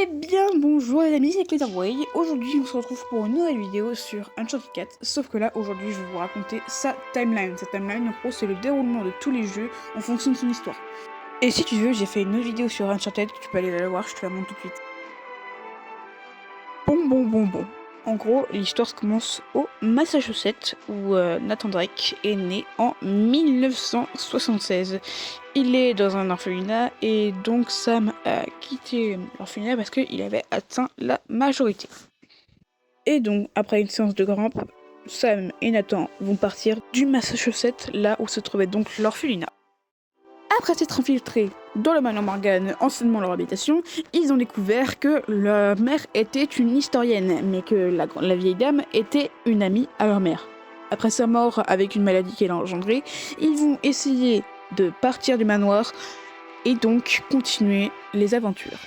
Eh bien bonjour les amis, c'est Clayterboy. Aujourd'hui on se retrouve pour une nouvelle vidéo sur Uncharted 4. Sauf que là aujourd'hui je vais vous raconter sa timeline. Sa timeline en gros c'est le déroulement de tous les jeux en fonction de son histoire. Et si tu veux j'ai fait une autre vidéo sur Uncharted, tu peux aller la voir, je te la montre tout de suite. Bon. En gros, l'histoire se commence au Massachusetts, où Nathan Drake est né en 1976. Il est dans un orphelinat, et donc Sam a quitté l'orphelinat parce qu'il avait atteint la majorité. Et donc, après une séance de grimpe, Sam et Nathan vont partir du Massachusetts, là où se trouvait donc l'orphelinat. Après s'être infiltrés dans le manoir Morgan, anciennement leur habitation, ils ont découvert que leur mère était une historienne, mais que la vieille dame était une amie à leur mère. Après sa mort avec une maladie qu'elle a engendrée, ils vont essayer de partir du manoir et donc continuer les aventures.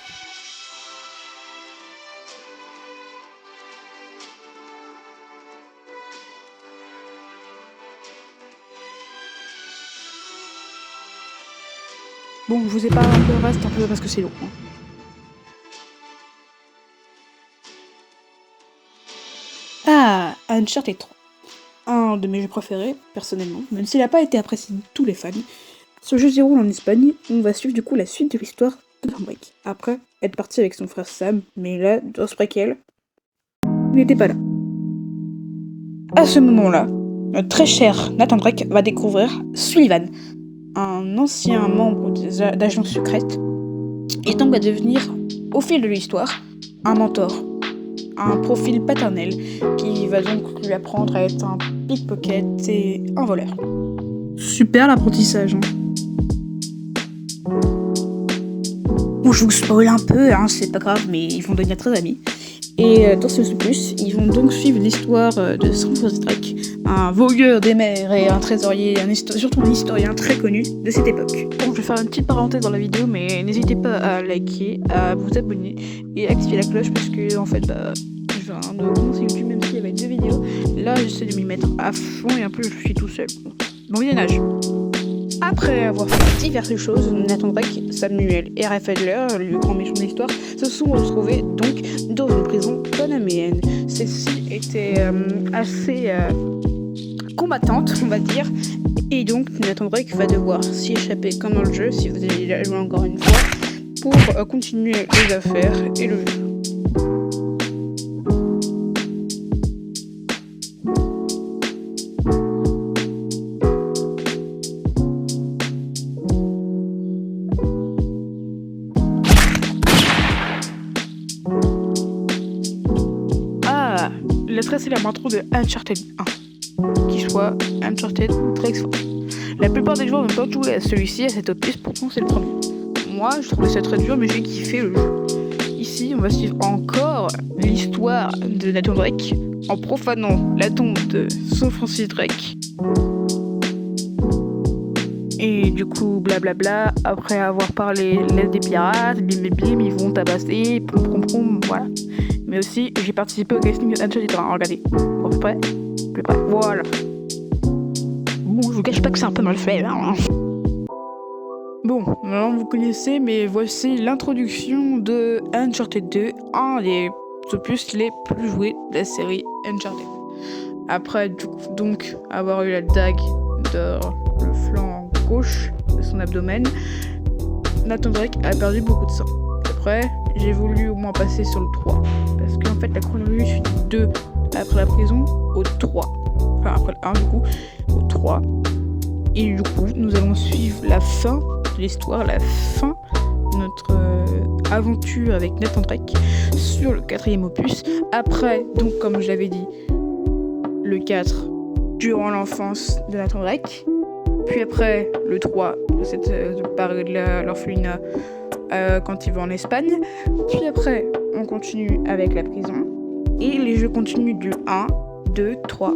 Bon, je vous ai pas un peu le reste un peu parce que c'est long. Ah, Uncharted 3. Un de mes jeux préférés, personnellement, même s'il n'a pas été apprécié de tous les fans. Ce jeu se déroule en Espagne, on va suivre du coup la suite de l'histoire de Nathan Drake. Après être parti avec son frère Sam, mais là, dans ce préquel, il n'était pas là. À ce moment-là, notre très cher Nathan Drake va découvrir Sullivan, un ancien membre d'agence secrète, et donc va devenir, au fil de l'histoire, un mentor, un profil paternel, qui va donc lui apprendre à être un pickpocket et un voleur. Super l'apprentissage, hein. Bon, je vous spoil un peu, hein, c'est pas grave, mais ils vont devenir très amis. Et dans ce plus, ils vont donc suivre l'histoire de Francis Drake, un vogueur des mers et un trésorier, surtout un historien très connu de cette époque. Bon, je vais faire une petite parenthèse dans la vidéo, mais n'hésitez pas à liker, à vous abonner et à activer la cloche parce que en fait, j'ai un compte YouTube, même s'il y avait 2 vidéos. Là, j'essaie de m'y mettre à fond et un peu je suis tout seul. Bon visionnage. Après avoir fait diverses choses, Nathan Drake, Samuel et Raphaël, le grand méchant de l'histoire, se sont retrouvés donc dans une prison panaméenne. Celle-ci était assez combattante, on va dire, et donc Nathan Drake va devoir s'y échapper comme dans le jeu, si vous allez la jouer encore une fois, pour continuer les affaires et le jeu. La très célèbre intro de Uncharted 1, qui soit Uncharted Drake's Force. La plupart des joueurs n'ont pas joué à celui-ci, à cet opus, pourtant c'est le premier. Moi, je trouvais ça très dur, mais j'ai kiffé le jeu. Ici, on va suivre encore l'histoire de Nathan Drake en profanant la tombe de Sir Francis Drake. Et du coup, blablabla, après avoir parlé des pirates, bim, ils vont tabasser, pom, voilà. Mais aussi, j'ai participé au casting de Uncharted 1, regardez. À peu près, plus près, voilà. Bon, je vous cache pas que c'est un peu mal fait, hein. Bon, maintenant vous connaissez, mais voici l'introduction de Uncharted 2, un des opus les plus joués de la série Uncharted. Après, donc, avoir eu la dague dans le flanc gauche de son abdomen, Nathan Drake a perdu beaucoup de sang. Après, j'ai voulu au moins passer sur le 3, parce qu'en fait la chronologie suit du 2 après la prison au 3, enfin après le 1 du coup, au 3, et du coup nous allons suivre la fin de l'histoire, la fin de notre aventure avec Nathan Drake sur le 4e opus. Après, donc comme je l'avais dit, le 4 durant l'enfance de Nathan Drake, puis après le 3 de cette période de l'orphelinat quand il va en Espagne, puis après on continue avec la prison, et les jeux continuent du 1, 2, 3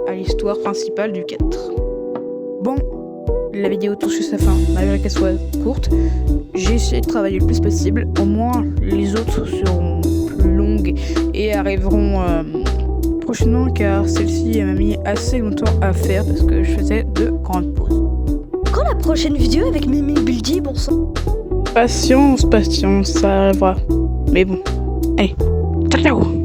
à l'histoire principale du 4. Bon, la vidéo touche sa fin, malgré qu'elle soit courte, j'ai essayé de travailler le plus possible, au moins les autres seront plus longues et arriveront prochainement, car celle-ci m'a mis assez longtemps à faire parce que je faisais de grandes pauses. Quand la prochaine vidéo avec Mimi Buldy, bon sang? patience, ça arrivera. Mais bon, allez, ciao ciao.